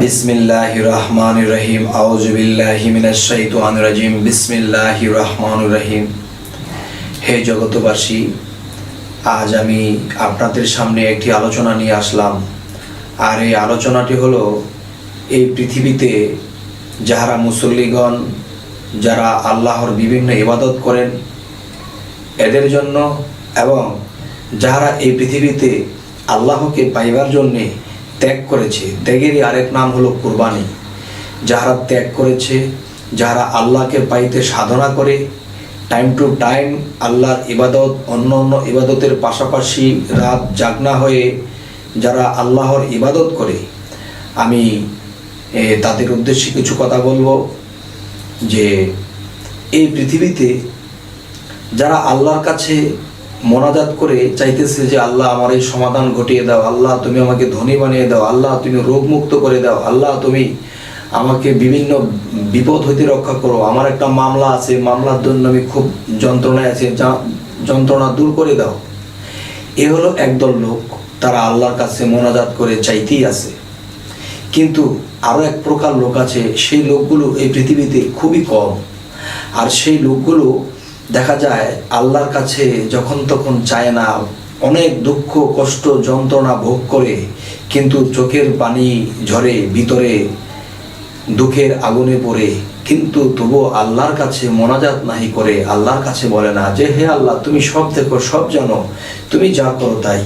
বিসমিল্লাহির রহমানির রহিম। আউযু বিল্লাহি মিনাশ শাইতানির রাজিম। বিসমিল্লাহির রহমানির রহিম। হে জগতবাসী, আজ আমি আপনাদের সামনে একটি আলোচনা নিয়ে আসলাম। আর এই আলোচনাটি হলো, এই পৃথিবীতে যারা মুসল্লিগণ, যারা আল্লাহর বিভিন্ন ইবাদত করেন এদের জন্য, এবং যারা এই পৃথিবীতে আল্লাহকে পাইবার জন্যে ত্যাগ করেছে, ত্যাগেরই আরেক নাম হলো কুরবানি। যারা ত্যাগ করেছে, যারা আল্লাহকে পাইতে সাধনা করে, টাইম টু টাইম আল্লাহর ইবাদত, অন্য অন্য ইবাদতের পাশাপাশি রাত জাগনা হয়ে যারা আল্লাহর ইবাদত করে, আমি তাদের উদ্দেশ্যে কিছু কথা বলবো। যে এই পৃথিবীতে যারা আল্লাহর কাছে মোনাজাত করে চাইতেছে যে আল্লাহ আমার এই সমাধান ঘটিয়ে দাও, আল্লাহ তুমি আমাকে ধনী বানিয়ে দাও, আল্লাহ তুমি রোগ মুক্ত করে দাও, আল্লাহ তুমি আমাকে বিভিন্ন বিপদ হইতে রক্ষা করো, আমার একটা মামলা আছে, মামলার জন্য আমি খুব যন্ত্রণায় আছি, যন্ত্রণা দূর করে দাও। এ হলো একদল লোক, তারা আল্লাহর কাছে মোনাজাত করে চাইতেই আছে। কিন্তু আরও এক প্রকার লোক আছে, সেই লোকগুলো এই পৃথিবীতে খুবই কম। আর সেই লোকগুলো দেখা যায় আল্লাহর কাছে যখন তখন চায় না, অনেক দুঃখ কষ্ট যন্ত্রণা ভোগ করে, কিন্তু চোখের পানি ঝরে, ভিতরে দুঃখের আগুনে পড়ে, কিন্তু তবুও আল্লাহর কাছে মোনাজাত নাহি করে, আল্লাহর কাছে বলে না যে হে আল্লাহ তুমি সব দেখো, সব জানো, তুমি যা করো তাই।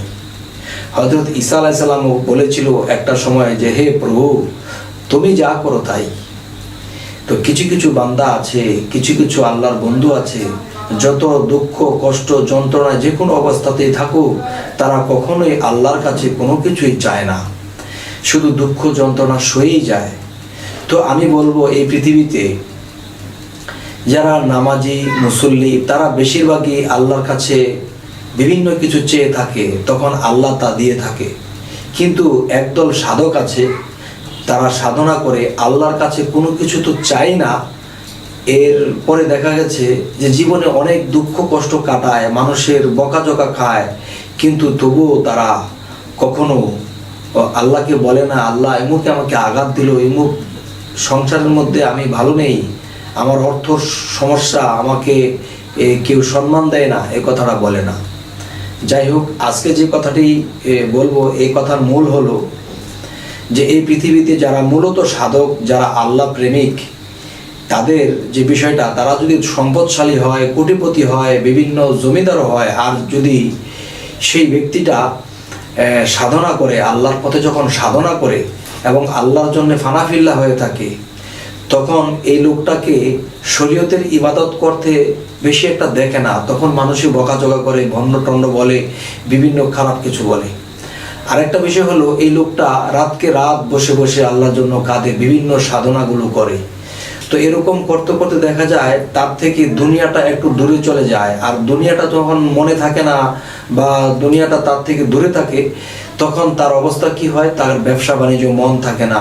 হযরত ঈসা আলাইহিস সালামও বলেছিল একটা সময় যে হে প্রভু তুমি যা করো তাই। তো কিছু কিছু বান্দা আছে, কিছু কিছু আল্লাহর বন্ধু আছে, যত দুঃখ কষ্ট যন্ত্রণা যে কোনো অবস্থাতেই থাকুক, তারা কখনোই আল্লাহর কাছে কোনো কিছুই চায় না, শুধু দুঃখ যন্ত্রণা সয়েই যায়। তো আমি বলবো, এই পৃথিবীতে যারা নামাজি মুসল্লি, তারা বেশিরভাগই আল্লাহর কাছে বিভিন্ন কিছু চেয়ে থাকে, তখন আল্লাহ তা দিয়ে থাকে। কিন্তু একদল সাধক আছে, তারা সাধনা করে আল্লাহর কাছে কোনো কিছু তো চাই না, এর পরে দেখা গেছে যে জীবনে অনেক দুঃখ কষ্ট কাটায়, মানুষের বকাঝকা খায়, কিন্তু তবুও তারা কখনো আল্লাহকে বলে না আল্লাহ এমুকে আমাকে আঘাত দিল, এমুক সংসারের মধ্যে আমি ভালো নেই, আমার অর্থ সমস্যা, আমাকে কেউ সম্মান দেয় না, এ কথাটা বলে না। যাই হোক, আজকে যে কথাটি বলবো, এই কথার মূল হলো যে এই পৃথিবীতে যারা মূলত সাধক, যারা আল্লাহ প্রেমিক, তাদের যে বিষয়টা, তারা যদি সম্পদশালী হয়, কোটিপতি হয়, বিভিন্ন জমিদার হয়, আর যদি সেই ব্যক্তিটা সাধনা করে, আল্লাহর পথে যখন সাধনা করে এবং আল্লাহর জন্য ফানাফিল্লা হয়ে থাকে, তখন এই লোকটাকে শরীয়তের ইবাদত করতে বেশি একটা দেখে না, তখন মানুষই বকাঝকা করে, ভণ্ড টণ্ড বলে, বিভিন্ন খারাপ কিছু বলে। আরেকটা বিষয় হলো, এই লোকটা রাতকে রাত বসে বসে আল্লাহর জন্য কাঁদে, বিভিন্ন সাধনাগুলো করে। তো এরকম করতে করতে দেখা যায় তার থেকে দুনিয়াটা একটু দূরে চলে যায়। আর দুনিয়াটা যখন মনে থাকে না, বা দুনিয়াটা তার থেকে দূরে থাকে, তখন তার অবস্থা কি হয়, তার ব্যবসা বাণিজ্য মন থাকে না,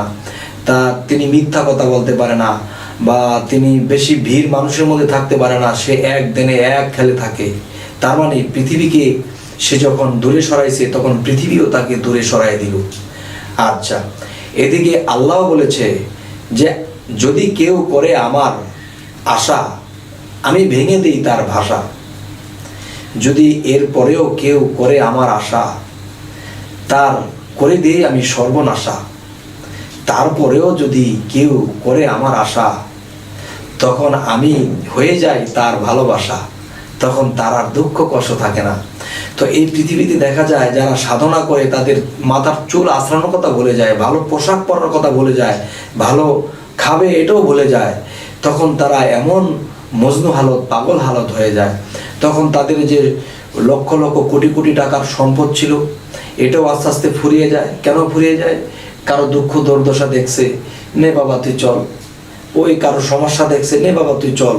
তিনি মিথ্যা কথা বলতে পারে না, বা তিনি বেশি ভিড় মানুষের মধ্যে থাকতে পারে না, সে এক দিনে এক খেলে থাকে। তার মানে পৃথিবীকে সে যখন দূরে সরাইছে, তখন পৃথিবীও তাকে দূরে সরাই দিল। আচ্ছা, এদিকে আল্লাহ বলেছে যে যদি কেউ করে আমার আশা, আমি ভেঙে দিই তার ভাষা। যদি এর পরেও কেউ করে আমার আশা, তার করে দিই আমি সর্বনাশা। তারপরেও যদি কেউ করে আমার আশা, তখন আমি হয়ে যাই তার ভালোবাসা, তখন তার আর দুঃখ কষ্ট থাকে না। তো এই পৃথিবীতে দেখা যায় যারা সাধনা করে, তাদের মাথার চুল আঁচড়ানোর কথা বলে যায়, ভালো পোশাক পরার কথা বলে যায়, ভালো খাবে এটাও বলে যায়, তখন তারা এমন মজনু হালত, পাগল হালত হয়ে যায়। তখন তাদের যে লক্ষ লক্ষ কোটি কোটি টাকার সম্পদ ছিল, এটাও আস্তে আস্তে ফুরিয়ে যায়। কেন ফুরিয়ে যায়? কারো দুঃখ দুর্দশা দেখছে, নে বাবা তুই চল, ওই কারো সমস্যা দেখছে, নে বাবা তুই চল।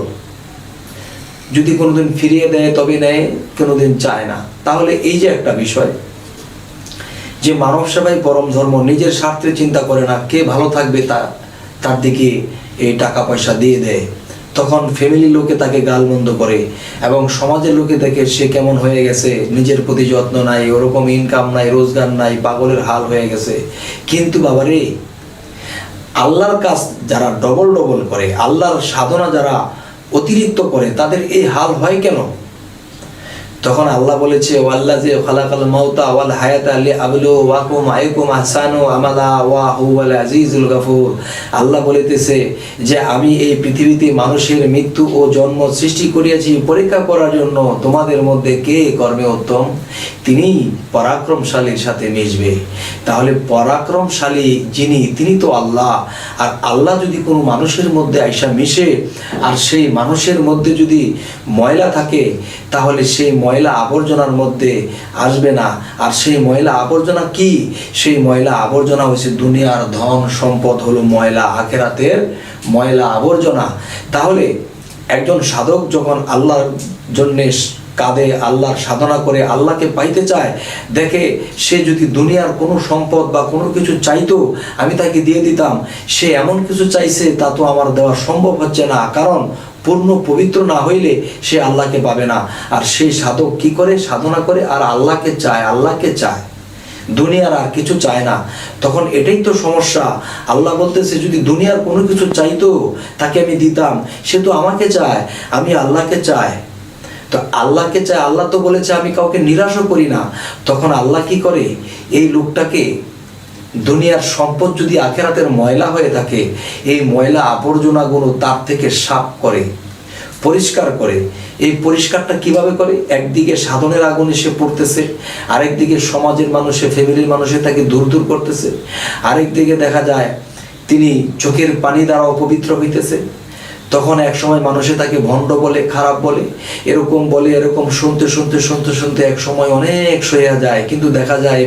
যদি কোনোদিন ফিরিয়ে দেয় তবে নেয়, কোনোদিন চায় না। তাহলে এই যে একটা বিষয়, যে মানব সেবাই পরম ধর্ম, নিজের স্বার্থে চিন্তা করে না, কে ভালো থাকবে তার দিকে এই টাকা পয়সা দিয়ে দেয়, তখন ফ্যামিলির লোকে তাকে গালমন্দ করে, এবং সমাজের লোকে দেখে সে কেমন হয়ে গেছে, নিজের প্রতি যত্ন নাই, ওরকম ইনকাম নাই, রোজগার নাই, পাগলের হাল হয়ে গেছে। কিন্তু বাবারে আল্লাহর কাজ যারা ডবল ডবল করে, আল্লাহর সাধনা যারা অতিরিক্ত করে, তাদের এই হাল হয় কেন? তখন আল্লাহ বলেছে, ওয়াল্লাযী খালাকাল মাউতা ওয়াল হায়াতা লিয়াবলুওয়াকুম আইয়ুকুম আহসানু আমালা ওয়া হুয়াল আজিজুল গফুর। আল্লাহ বলিতেছে যে আমি এই পৃথিবীতে মানুষের মৃত্যু ও জন্ম সৃষ্টি করিয়াছি পরীক্ষা করার জন্য, তোমাদের মধ্যে কে কর্মে উত্তম, তিনি পরাক্রমশালীর সাথে মিশবে। তাহলে পরাক্রমশালী যিনি, তিনি তো আল্লাহ। আর আল্লাহ যদি কোনো মানুষের মধ্যে আইসা মিশে, আর সেই মানুষের মধ্যে যদি ময়লা থাকে, তাহলে সেই ময়লা আবর্জনার মধ্যে আসবে না। আর সেই ময়লা আবর্জনা কি? সেই ময়লা আবর্জনা হচ্ছে দুনিয়ার ধন সম্পদ, হলো ময়লা, আখিরাতের ময়লা আবর্জনা। তাহলে একজন সাধক যখন আল্লাহর জন্যে কাঁদে, আল্লাহর সাধনা করে, আল্লাহকে পাইতে চায়, দেখে সে যদি দুনিয়ার কোনো সম্পদ বা কোনো কিছু চাইতো, আমি তাকে দিয়ে দিতাম, সে এমন কিছু চাইছে তা তো আমার দেওয়া সম্ভব হচ্ছে না, কারণ পূর্ণ পবিত্র না হইলে সে আল্লাহকে পাবে না। আর সেই সাধক কি করে? সাধনা করে আর আল্লাহকে চায়, আল্লাহকে চায়, দুনিয়ার আর কিছু চায় না। তখন এটাই তো সমস্যা। আল্লাহ বলতেছে যদি দুনিয়ার কোনো কিছু চাইতো তাকে আমি দিতাম, সে তো আমাকে চায়, আমি আল্লাহকে চাই। তো আল্লাহকে চায়, আল্লাহ তো বলেছে আমি কাউকে নিরাশও করি না। তখন আল্লাহ কি করে? এই লোকটাকে দুনিয়ার সম্পদ যদি আখিরাতের ময়লা হয়ে থাকে, এই ময়লা আবর্জনাগুলো তার থেকে সাফ করে, পরিষ্কার করে। এই পরিষ্কারটা কিভাবে করে? একদিকে সাধনের আগুনে সে পড়তেছে, আরেকদিকে সমাজের মানুষে, ফ্যামিলির মানুষে তাকে দূর দূর করতেছে, আরেকদিকে দেখা যায় তিনি চোখের পানি দ্বারা অপবিত্র হইতেছে। তখন এক সময় মানুষে তাকে ভণ্ড বলে, খারাপ বলে, এরকম বলে, এরকম শুনতে শুনতে শুনতে শুনতে এক সময় অনেক সইয়া যায়। কিন্তু দেখা যায়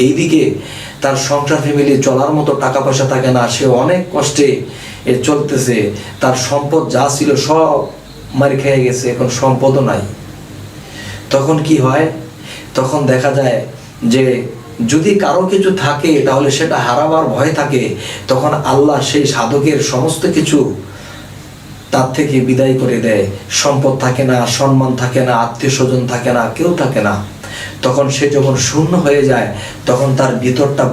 এইদিকে তার সংসার ফ্যামিলি চলার মতো টাকা পয়সা থাকে না, সে অনেক কষ্টে চলতেছে, তার সম্পদ যা ছিল সব মার খেয়ে গেছে, এখন সম্পদও নাই। তখন কি হয়? তখন দেখা যায় যে যদি কারো কিছু থাকে তাহলে সেটা হারাবার ভয় থাকে। তখন আল্লাহ সেই সাধকের সমস্ত কিছু তার থেকে বিদায় করে দেয়। সম্পদ থাকে না, সম্মান থাকে না, আত্মীয় স্বজন থাকে না, কেউ থাকে না। তখন সে যখন শূন্য হয়ে যায়, তখন তার ভিতরটা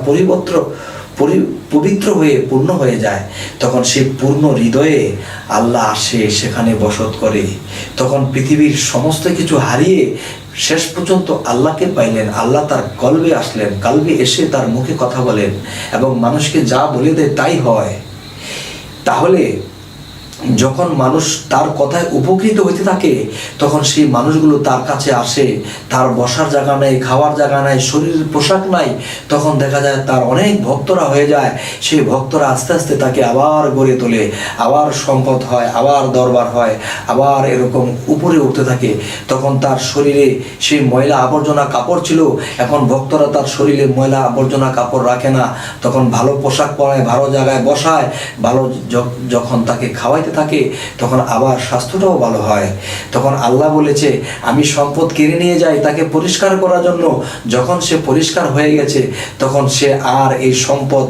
পবিত্র হয়ে পূর্ণ হয়ে যায়। তখন সেই পূর্ণ হৃদয়ে আল্লাহ আসে, সেখানে বসত করে। তখন পৃথিবীর সমস্ত কিছু হারিয়ে শেষ পর্যন্ত আল্লাহকে পাইলেন। আল্লাহ তার কলবে আসলেন, কলবে এসে তার মুখে কথা বলেন এবং মানুষকে যা বলে দেয় তাই হয়। তাহলে যখন মানুষ তার কথায় উপকৃত হইতে থাকে, তখন সেই মানুষগুলো তার কাছে আসে। তার বসার জায়গা নেই, খাওয়ার জায়গা নাই, শরীরের পোশাক নাই। তখন দেখা যায় তার অনেক ভক্তরা হয়ে যায়। সেই ভক্তরা আস্তে আস্তে তাকে আবার গড়ে তোলে, আবার সম্পদ হয়, আবার দরবার হয়, আবার এরকম উপরে উঠতে থাকে। তখন তার শরীরে সেই ময়লা আবর্জনা কাপড় ছিল, এখন ভক্তরা তার শরীরে ময়লা আবর্জনা কাপড় রাখে না। তখন ভালো পোশাক পরায়, ভালো জায়গায় বসায়, ভালো যখন তাকে খাওয়াইতে থাকে, তখন আবার স্বাস্থ্যটাও ভালো হয়। তখন আল্লাহ বলেছে আমি সম্পদ কেড়ে নিয়ে যাই তাকে পরিষ্কার করার জন্য। যখন সে পরিষ্কার হয়ে গেছে, তখন সে আর এই সম্পদ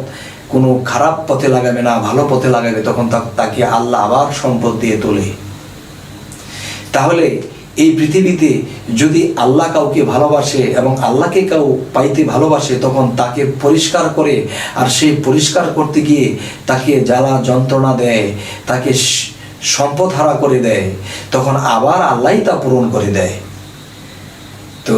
কোনো খারাপ পথে লাগাবে না, ভালো পথে লাগাবে। তখন তাকে আল্লাহ আবার সম্পদ দিয়ে তোলে। তাহলে এই পৃথিবীতে যদি আল্লাহ কাউকে ভালোবাসে এবং আল্লাহকে কেউ পাইতে ভালোবাসে, তখন তাকে পরিষ্কার করে। আর সেই পরিষ্কার করতে গিয়ে তাকে জ্বালা যন্ত্রণা দেয়, তাকে সম্পদ হারা করে দেয়, তখন আবার আল্লাহই তা পূরণ করে দেয়। তো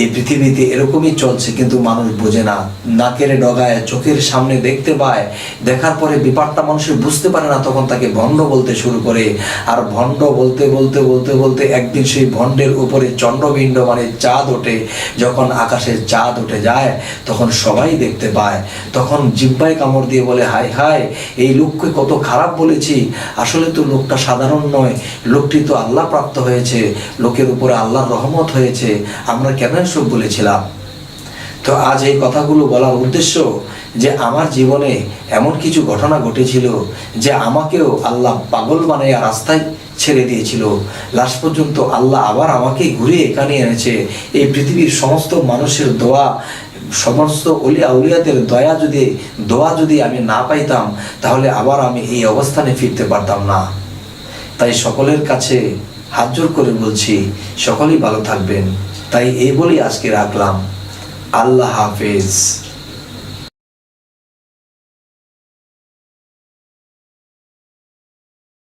এই পৃথিবীতে এরকমই চলছে, কিন্তু মানুষ বোঝে না। নাকের ডগায় চোখের সামনে দেখতে পায়, দেখার পরে ব্যাপারটা মানুষের বুঝতে পারে না, তখন তাকে ভণ্ড বলতে শুরু করে। আর ভণ্ড বলতে বলতে বলতে বলতে একদিন সেই ভণ্ডের উপরে চন্দ্রবিন্দ মানে চাঁদ ওঠে। যখন আকাশে চাঁদ উঠে যায়, তখন সবাই দেখতে পায়। তখন জিহ্বায় কামড় দিয়ে বলে, হায় হায়, এই লোককে কত খারাপ বলেছি। আসলে তো লোকটা সাধারণ নয়, লোকটি তো আল্লাহ প্রাপ্ত হয়েছে, লোকের উপরে আল্লাহর রহমত হয়েছে, আমরা কেন সব বলেছিলাম। তো আজ এই কথাগুলো বলার উদ্দেশ্য যে আমার জীবনে এমন কিছু ঘটনা ঘটেছিল যে আমাকেও আল্লাহ পাগল বানাইয়া রাস্তায় ছেড়ে দিয়েছিল। লাস্ট পর্যন্ত আল্লাহ আবার আমাকে ঘুরে এখানে এনেছে। এই পৃথিবীর সমস্ত মানুষের দোয়া, সমস্ত ওলিয়া উলিয়াদের দোয়া যদি আমি না পাইতাম, তাহলে আবার আমি এই অবস্থানে ফিরতে পারতাম না। তাই সকলের কাছে হাত জোর করে বলছি, সকলেই ভালো থাকবেন। তাই এই বলেই আজকে রাখলাম। আল্লাহ হাফেজ।